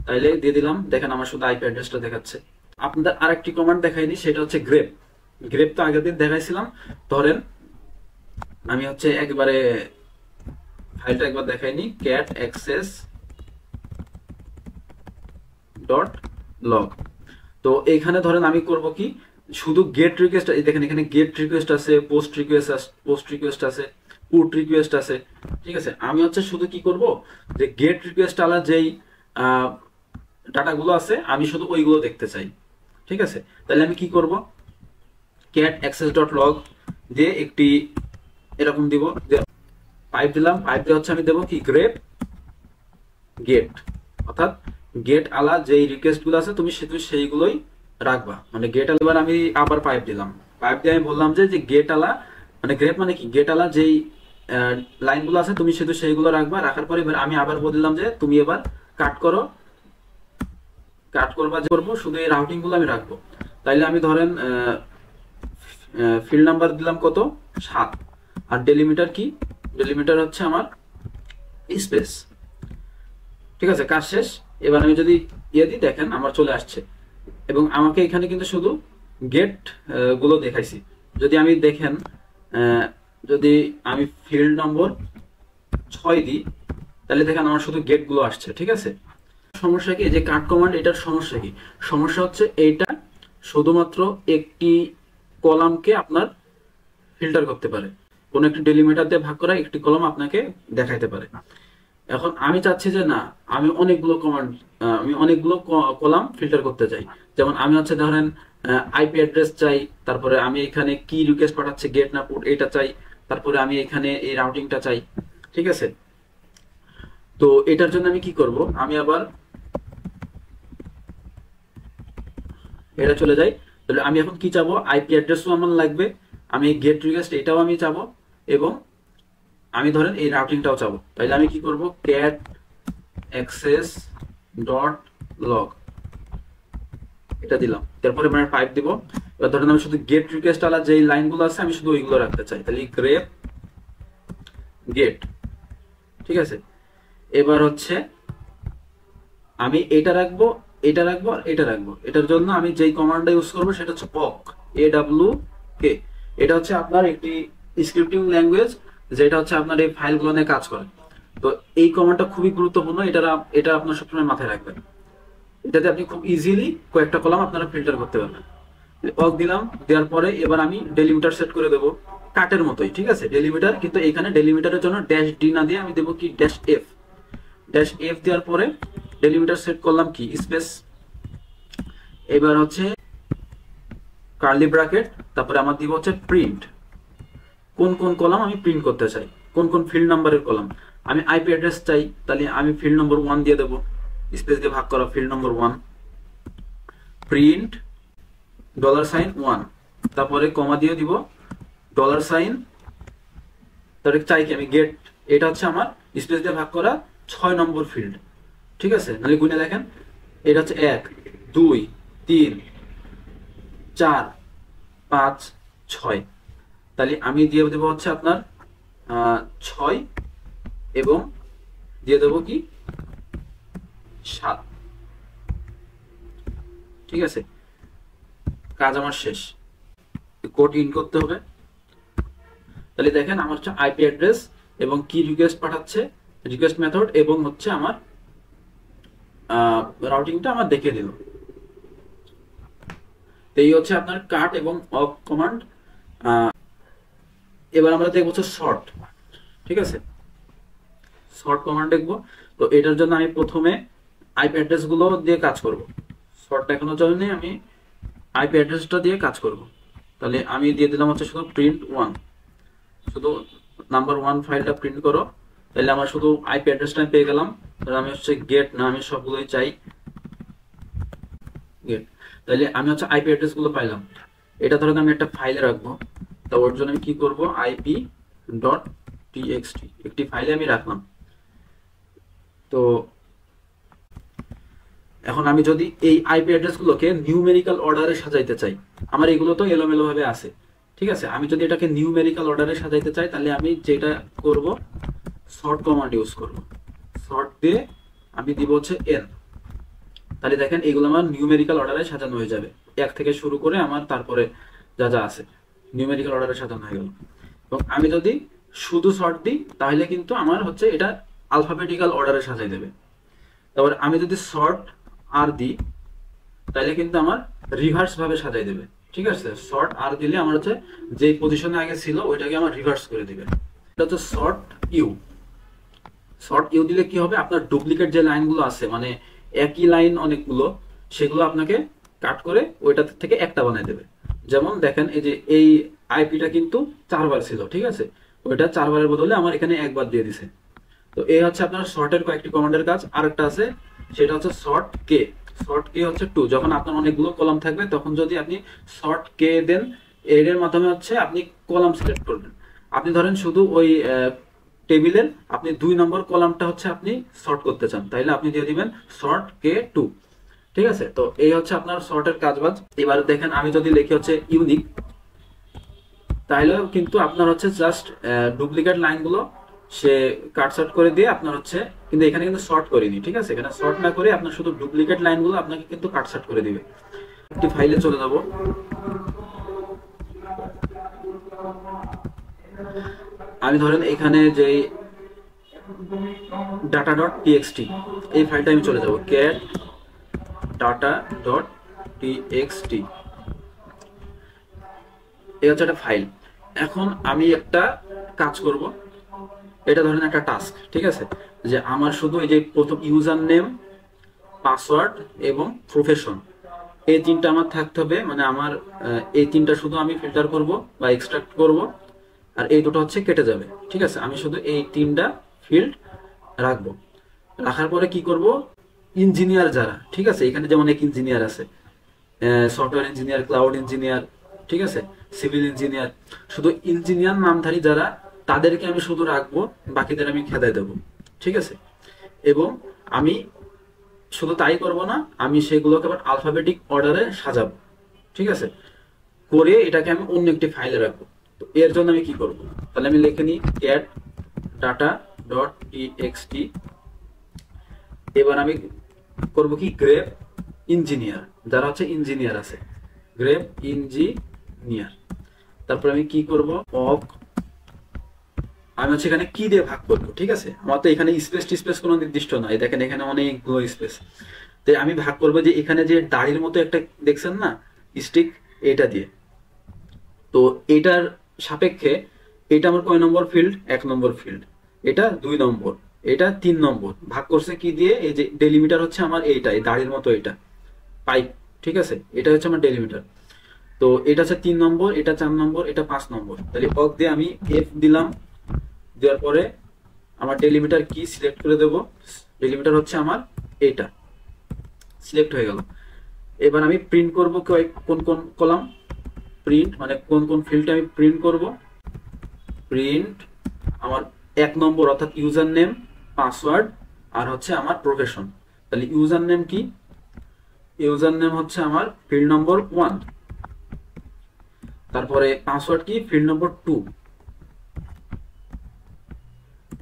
তাইলে দিয়ে দিলাম, দেখেন আমার শুধু আইপি অ্যাড্রেসটা দেখাচ্ছে। আপনাদের আরেকটি কমান্ড দেখাইনি, সেটা হচ্ছে গ্রেপ। গ্রেপ তো আগের দিন দেখাইছিলাম, ধরেন আমি হচ্ছে একবারে ফাইলটা একবার দেখাইনি, ক্যাট অ্যাক্সেস ডট লগ। তো এইখানে ধরেন আমি করব কি, শুধু গেট রিকোয়েস্ট, দেখেন এখানে গেট রিকোয়েস্ট আছে, পোস্ট রিকোয়েস্ট আছে, পুট রিকোয়েস্ট আছে, ঠিক আছে। আমি হচ্ছে শুধু কি করব, যে গেট রিকোয়েস্ট আলা যেই ডাটাগুলো আছে আমি শুধু ওইগুলো দেখতে চাই, ঠিক আছে। তাহলে আমি কি করব, ক্যাট অ্যাক্সেস ডট লগ দিয়ে একটি এরকম দিব, পাইপ দিলাম, পাইপ দিয়ে হচ্ছে আমি দেবো কি গ্রেপ গেট, অর্থাৎ গেট আলা যেই রিকোয়েস্ট গুলো আছে তুমি সেইগুলোই রাখবা, মানে গেট আলা। এবার আমি আবার পাইপ দিলাম, পাইপ দিয়ে আমি বললাম যে গ্রেট আলা, মানে গ্রেপ মানে কি গেট আলা যেই লাইনগুলো আছে তুমি শুধু সেইগুলো রাখবা, রাখার পরে এবার আমি আবার বললাম যে তুমি এবার কাট করবা, যে করবো শুধু এই রাউটিং গুলো আমি রাখবো। তাইলে আমি ধরেন ফিল্ড নাম্বার দিলাম কত, 7, আর ডেলিমিটার কি, ডেলিমিটার হচ্ছে আমার স্পেস, ঠিক আছে, কাজ শেষ। এবার আমি যদি ইয়ে দিই, দেখেন আমার চলে আসছে, এবং আমাকে এখানে কিন্তু শুধু গেট গুলো দেখাইছি। যদি আমি দেখেন যদি আমি ফিল্ড নম্বর 6 দিই, তাহলে দেখেন আমার শুধু গেট গুলো আসছে। ঠিক আছে, সমস্যা কি, যে কাট কমান্ড, এটার সমস্যা কি? সমস্যা হচ্ছে এইটা শুধুমাত্র একটি কলামকে আপনার ফিল্টার করতে পারে, কোন একটি ডেলিমিটার দিয়ে ভাগ করা একটি কলাম আপনাকে দেখাইতে পারে। এখন আমি চাচ্ছি যে না, আমি অনেকগুলো কলাম ফিল্টার করতে চাই। যেমন আমি হচ্ছে ধরেন আইপি অ্যাড্রেস চাই, তারপরে আমি এখানে কি রিকোয়েস্ট পাঠাচ্ছে গেট না পুট এটা চাই, তারপরে আমি এখানে এই রাউটিংটা চাই। ঠিক আছে, তো এটার জন্য আমি কি করব, আমি আবার এটা চলে যাই। তাহলে আমি এখন কি চাবো, আইপি অ্যাড্রেসও আমার লাগবে, আমি গেট রিকোয়েস্ট এটাও আমি চাবো, এবং আমি ধরেন এই রাউটিংটাও চাবো। তাহলে আমি কি করব, ক্যাট অ্যাক্সেস ডট লগ এটা দিলাম, তারপরে মানে পাইপ দিব। এবার ধরেন আমি শুধু গেট রিকোয়েস্ট আলা যে লাইনগুলো আছে আমি শুধু ওইগুলো রাখতে চাই, তাহলে গ্রেপ গেট। ঠিক আছে, এবার হচ্ছে আমি এটা রাখবো, এটা রাখবো, আর এটা রাখবো। এটার জন্য আমি যেই কমান্ডটা ইউজ করবো সেটা হচ্ছে awk, AWK। এটা হচ্ছে আপনার একটি স্ক্রিপ্টিং ল্যাঙ্গুয়েজ, যেটা হচ্ছে আপনার এই ফাইলগুলো নিয়ে কাজ করে। তো এই কমান্ডটা খুবই গুরুত্বপূর্ণ, এটা আপনার সবসময় মাথায় রাখবেন। এটাতে আপনি খুব ইজিলি কয়েকটা কলাম আপনারা ফিল্টার করতে পারবেন। awk দিলাম, দেওয়ার পরে এবার আমি ডেলিমিটার সেট করে দেবো কাটের মতোই। ঠিক আছে, ডেলিমিটার, কিন্তু এখানে ডেলিমিটারের জন্য ড্যাশ ডি না দিয়ে আমি দেবো কি ড্যাশ এফ। ড্যাশ এফ দেওয়ার পরে ডেলিমিটার সেট করলাম কি স্পেস, এবার হচ্ছে কার্লি ব্র্যাকেট, তারপরে আমার দিব হচ্ছে প্রিন্ট। কোন কোন কলাম আমি প্রিন্ট করতে চাই, কোন কোন ফিল্ড নাম্বারের কলাম। আমি আইপি অ্যাড্রেস চাই, তাহলে আমি ফিল্ড নম্বর 1 দিয়ে দেবো, স্পেস দিয়ে ভাগ করা ফিল্ড নম্বর 1, প্রিন্ট $1, তারপরে কমা দিয়ে দিব $, তারপরে চাই কি আমি গেট, এটা হচ্ছে আমার স্পেস দিয়ে ভাগ করা 6 নম্বর ফিল্ড। ঠিক আছে, নাহলে গুনে দেখেন, এটা হচ্ছে 1 2 3 4 5 6, তাহলে আমি দিয়ে দেবো হচ্ছে আপনার 6, এবং দিয়ে দেবো কি 7। ঠিক আছে, কাজ আমার শেষ, কোড ইন করতে হবে। তাহলে দেখেন আমার হচ্ছে আইপি অ্যাড্রেস এবং কি রিকোয়েস্ট পাঠাচ্ছে, রিকোয়েস্ট মেথড, এবং হচ্ছে আমার রাউটিংটা আমার দেখিয়ে দিল। এই হচ্ছে আপনার কাট এবং অফ কমান্ড। এবার আমরা দেখবো হচ্ছে শর্ট। ঠিক আছে, শর্ট কমান্ড দেখবো। তো এটার জন্য আমি প্রথমে আইপি অ্যাড্রেস গুলো দিয়ে কাজ করব। শর্ট দেখানোর জন্য আমি আইপি অ্যাড্রেসটা দিয়ে কাজ করব। তাহলে আমি দিয়ে দিলাম হচ্ছে শুধু প্রিন্ট 1, শুধু নাম্বার 1 ফাইলটা প্রিন্ট করো। তাহলে আমার শুধু আইপি অ্যাড্রেসটা পেয়ে গেলাম। তাহলে আমি হচ্ছে গেট না, আমি সবগুলোই চাই গেট। তাহলে আমি হচ্ছে আইপি অ্যাড্রেস গুলো পাইলাম। এটা ধরো আমি একটা ফাইলে রাখবো, তো ওর জন্য আমি কি করব, আইপি ডট টিএক্সটি একটি ফাইলে আমি রাখলাম। তো এখন আমি যদি এই আইপি অ্যাড্রেস গুলোকে নিউমেরিক্যাল অর্ডারে সাজাইতে চাই, আমার এগুলো তো এলোমেলো ভাবে আছে। ঠিক আছে, আমি যদি এটাকে নিউমেরিক্যাল অর্ডারে সাজাইতে চাই, তাহলে আমি যেটা করব, সর্ট কমান্ড ইউজ করব। সর্ট দিয়ে আমি দিব হচ্ছে এন। তাহলে দেখেন এগুলো আমার নিউমেরিক্যাল অর্ডারে সাজানো হয়ে যাবে, 1 থেকে শুরু করে আমার তারপরে যা যা আছে নিউমেরিক্যাল অর্ডারে সাজানো হয়ে গেল। এবং আমি যদি শুধু সর্ট দিই, তাহলে কিন্তু আমার হচ্ছে এটা আলফাবেটিক্যাল অর্ডারে সাজাই দেবে। তারপর আমি যদি সর্ট আর দিই, তাহলে কিন্তু আমার রিভার্স ভাবে সাজাই দেবে। ঠিক আছে, সর্ট আর দিলে আমার হচ্ছে যে পজিশনে আগে ছিল ওইটাকে আমার রিভার্স করে দিবে। এটা হচ্ছে সর্ট ইউ। সর্ট ইউ দিলে কি হবে, আপনার ডুপ্লিকেট যে লাইনগুলো আছে, মানে একই লাইন অনেকগুলো, সেগুলো আপনাকে কাট করে ওইটা থেকে একটা বানাই দেবে। যেমন দেখেন এই যে এই আইপিটা কিন্তু 4 বার ছিল। ঠিক আছে, ওইটা 4 বারের বদলে আমার এখানে 1 বার দিয়ে দিছে। তো এই হচ্ছে আপনার শর্টের কয়েকটি কমান্ডের কাজ। আরেকটা আছে, সেটা হচ্ছে শর্ট কে। শর্ট কে হচ্ছে 2, যখন আপনার অনেকগুলো কলাম থাকবে তখন যদি আপনি শর্ট কে দেন, এর মাধ্যমে হচ্ছে আপনি কলাম সিলেক্ট করবেন। আপনি ধরেন শুধু ওই টেবিলের আপনি 2 নম্বর কলামটা হচ্ছে আপনি শর্ট করতে চান, তাইলে আপনি দিয়ে দিবেন শর্ট কে 2। ঠিক আছে, তো এই হচ্ছে আপনার শর্টের কাজবাজ। এবার দেখেন আমি যদি লিখি হচ্ছে ইউনিক, তাহলে কিন্তু আপনার হচ্ছে জাস্ট ডুপ্লিকেট লাইনগুলো সে কাটছাট করে দিয়ে আপনার হচ্ছে, কিন্তু এখানে কিন্তু শর্ট করিনি, ঠিক আছে, এখানে শর্ট না করে আপনার শুধু ডুপ্লিকেট লাইনগুলো আপনাকে কিন্তু কাটছাট করে দিবে। একটি ফাইলে চলে যাব, আমি ধরেন এখানে যে ডাটা ডট টিএক্সটি এই ফাইলটা আমি চলে যাব, ক্যাট ডাটা ডট টিএক্সটি, এই হচ্ছে একটা ফাইল। এখন আমি একটা কাজ করব, এটা ধরেন একটা টাস্ক, ঠিক আছে, যে আমার শুধু এই যে প্রথম ইউজার নেম, পাসওয়ার্ড এবং প্রফেশন, এই তিনটা আমার থাকতে হবে, মানে আমার এই তিনটা শুধু আমি ফিল্টার করব বা এক্সট্রাক্ট করব, আর এই দুটো হচ্ছে কেটে যাবে, ঠিক আছে। আমি শুধু এই তিনটা ফিল্ড রাখবো। রাখার পরে কি করব, ইঞ্জিনিয়ার যারা, ঠিক আছে, এখানে যেমন এক ইঞ্জিনিয়ার আছে, সফটওয়্যার ইঞ্জিনিয়ার, ক্লাউড ইঞ্জিনিয়ার, ঠিক আছে, সিভিল ইঞ্জিনিয়ার, শুধু ইঞ্জিনিয়ার নামধারী যারা, তাদেরকে আমি শুধু রাখবো, বাকিদের আমি খেদাই দেবো, ঠিক আছে। এবং আমি শুধু তাই করব না, আমি সেগুলোকে আবার আলফাবেটিক অর্ডারে সাজাবো, ঠিক আছে, করে এটাকে আমি অন্য একটি ফাইলে রাখবো। তো এর জন্য আমি কি করব, তাহলে আমি লিখে নিই ক্যাট ডাটা ডট টিএক্সটি। এবার আমি করব কি, গ্রেপ ইঞ্জিনিয়ার, যারা হচ্ছে ইঞ্জিনিয়ার আছে, গ্রেপ ইঞ্জিনিয়ার। তারপর আমি কি করব, অক, আমি হচ্ছে এখানে কি দিয়ে ভাগ করব, ঠিক আছে, আমার তো এখানে স্পেস টিস্পেস কোনো নির্দিষ্ট নাই, দেখেন এখানে অনেকগুলো স্পেস। তাই আমি ভাগ করব যে এখানে যে দাড়ির মতো একটা দেখছেন না স্টিক, এটা দিয়ে। তো এটার সাপেক্ষে এটা আমার কয় নম্বর ফিল্ড, 1 নম্বর ফিল্ড, এটা 2 নম্বর, এটা 3 নম্বর। ভাগ করছে কি দিয়ে, এই যে ডেলিমিটার হচ্ছে আমার এইটা, এই দাড়ির মতো এটা পাইপ, ঠিক আছে, এটা হচ্ছে আমার ডেলিমিটার। তো এটা হচ্ছে 3 নম্বর, এটা 4 নম্বর, এটা 5 নম্বর। তাহলে অক দিয়ে আমি এফ দিলাম, দেওয়ার পরে আমার ডেলিমিটার কি সিলেক্ট করে দেব, ডেলিমিটার হচ্ছে আমার এইটা, সিলেক্ট হয়ে গেল। এবার আমি প্রিন্ট করব কোন কোন কলাম, প্রিন্ট মানে কোন কোন ফিল্ডটা আমি প্রিন্ট করব, প্রিন্ট আমার 1 নম্বর অর্থাৎ ইউজার নেম, পাসওয়ার্ড আর হচ্ছে আমার প্রফেশন। তাহলে ইউজার নেম কি, ইউজার নেম হচ্ছে আমার ফিল্ড নম্বর 1, তারপরে পাসওয়ার্ড কি, ফিল্ড নম্বর 2,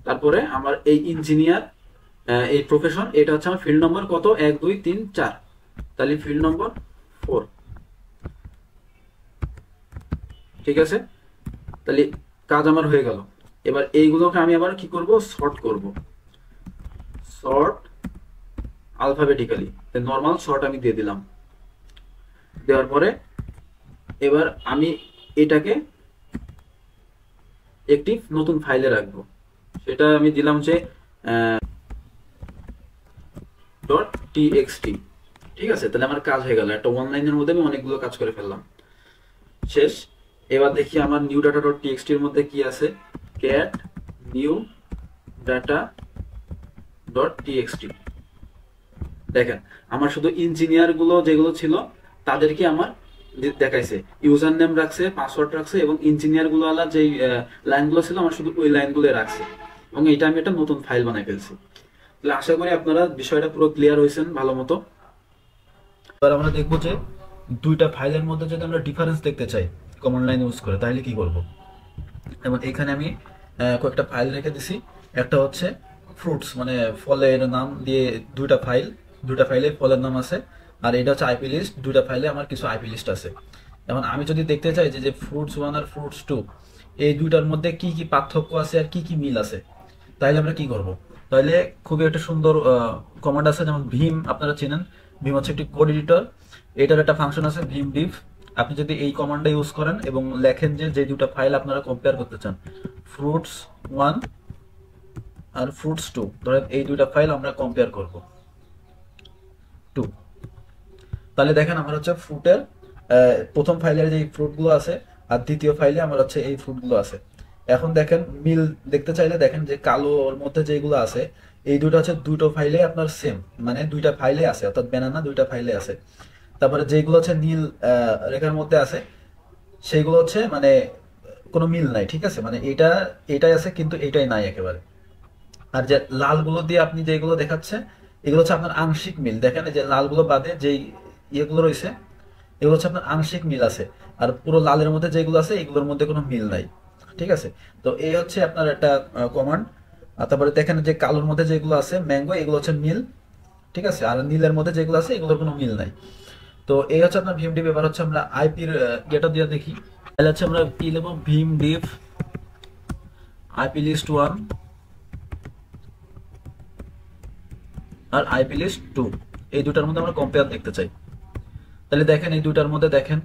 তারপরে আমার এই ইঞ্জিনিয়ার, এই প্রফেশন, এটা হচ্ছে আমার ফিল্ড নম্বর কত, 1 2 3 4, তাহলে ফিল্ড নম্বর 4, ঠিক আছে। তাহলে কাজ আমার হয়ে গেল। এবার এইগুলোকে আমি আবার কি করব, সর্ট করব, সর্ট আলফাবেটিক্যালি, নর্মাল সর্ট আমি দিয়ে দিলাম। দেওয়ার পরে এবার আমি এটাকে একটি নতুন ফাইলে রাখবো, সেটা আমি দিলাম যে ডট টিএক্সটি, ঠিক আছে। তাহলে আমার কাজ হয়ে গেল, একটা অনলাইনের মধ্যে আমি অনেকগুলো কাজ করে ফেললাম, শেষ। এবার দেখি আমার নিউ ডাটা ডট টিএক্সটি এর মধ্যে কি আছে, cat new data dot TXT. দেখেন আমার শুধু ইঞ্জিনিয়ার গুলো যেগুলো ছিল তাদেরকে আমার দেখাইছে, ইউজার নেম রাখছে, পাসওয়ার্ড রাখছে, এবং ইঞ্জিনিয়ার গুলো আলাদা যে লাইনগুলো ছিল আমার শুধু ওই লাইনগুলো রাখছে, এবং এটা আমি একটা নতুন ফাইল বানাই ফেলছি। তাহলে আশা করি আপনারা বিষয়টা পুরো ক্লিয়ার হয়েছেন ভালো মতো। এবার আমরা দেখবো যে দুইটা ফাইলের মধ্যে যদি আমরা ডিফারেন্স দেখতে চাই কমান্ড লাইন ইউজ করে, তাহলে কি করব। যেমন এখানে আমি কয়েকটা ফাইল রেখে দিছি, একটা হচ্ছে ফ্রুটস মানে ফলের নাম দিয়ে দুইটা ফাইল, দুইটা ফাইলে ফলের নাম আছে, আর এটা হচ্ছে আইপি লিস্ট, দুইটা ফাইলে আমার কিছু আইপি লিস্ট আছে। এখন আমি যদি দেখতে চাই যে ফ্রুটস 1 আর ফ্রুটস 2 এই দুইটার মধ্যে কি কি পার্থক্য আছে আর কি কি মিল আছে, তাহলে আমরা কি করব। তাহলে খুবই একটা সুন্দর কমান্ড আছে, যেমন ভীম, আপনারা চেনেন, ভীম হচ্ছে একটি কোড এডিটর, এটার একটা ফাংশন আছে ভীম ডিভ। আপনি যদি এই কমান্ডটা ইউজ করেন এবং লেখেন যে যে দুটো ফাইল আপনারা কম্পেয়ার করতে চান, ফ্রুটস 1 আর ফ্রুটস 2, ধরেন এই দুইটা ফাইল আমরা কম্পেয়ার করব 2, তাহলে দেখেন আমার হচ্ছে ফ্রুটের প্রথম ফাইলের যে ফ্রুটগুলো আছে আর দ্বিতীয় ফাইলে আমার হচ্ছে এই ফ্রুটগুলো আছে। এখন দেখেন মিল দেখতে চাইলে দেখেন যে কালোর মধ্যে যেগুলো আছে এই দুটো হচ্ছে দুটো ফাইলে আপনার সেম, মানে দুইটা ফাইলে আছে, অর্থাৎ ব্যানানা দুইটা ফাইলে আছে। তারপরে যেগুলো হচ্ছে নীল রেখার মধ্যে আছে সেইগুলো হচ্ছে মানে কোনো মিল নাই, ঠিক আছে, মানে এটাই আছে কিন্তু এটাই নাই একেবারে। আর যে লালগুলো দিয়ে আপনি যেগুলো দেখাচ্ছে এগুলো হচ্ছে আপনার আংশিক মিল, দেখেন যে লালগুলো বাদে যেই ইয়েগুলো রয়েছে এগুলো হচ্ছে আপনার আংশিক মিল আছে, আর পুরো লালের মধ্যে যেগুলো আছে এগুলোর মধ্যে কোনো মিল নাই। ঠিক আছে। তো এই হচ্ছে আপনার একটা কমান্ড। আর তারপরে দেখেন যে কালোর মধ্যে যেগুলো আছে ম্যাঙ্গো, এগুলো হচ্ছে মিল। ঠিক আছে, আর নীলের মধ্যে যেগুলো আছে এগুলোর কোনো মিল নাই। তো এই হচ্ছে আপনার ভিএমডিভ। এবার হচ্ছে আমরা আইপির ডেটা দিয়ে দেখি। তাহলে হচ্ছে আমরা কি নেবো, ভিএমডিভ আইপি লিস্ট 1 আর আইপি লিস্ট 2, এই দুটার মধ্যে আমরা কম্পেয়ার দেখতে চাই। তাহলে দেখেন এই দুটার মধ্যে দেখেন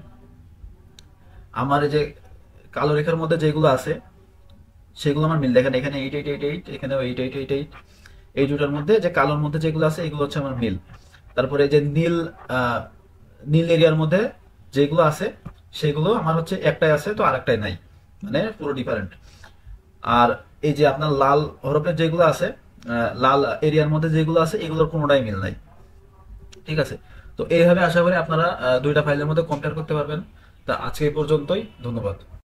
আমার এই যে কালো রেখার মধ্যে যেগুলো আছে সেগুলো আমার মিল। দেখেন এখানে 8888, এখানেও 8888, এই দুটার মধ্যে যে কালোর মধ্যে যেগুলো আছে এগুলো হচ্ছে আমার মিল। তারপরে এই যে নীল, নীল এরিয়ার মধ্যে যেগুলো আছে সেগুলো আমার হচ্ছে একটাই আছে, তো আরেকটাই নাই, মানে পুরো ডিফারেন্ট। আর এই যে আপনার লাল হরফের যেগুলো আছে, লাল এরিয়ার মধ্যে যেগুলো আছে এগুলোর কোনোটাই মিল নাই। ঠিক আছে। তো এইভাবে আশা করি আপনারা দুইটা ফাইলের মধ্যে কম্পেয়ার করতে পারবেন। তা আজকে এই পর্যন্তই, ধন্যবাদ।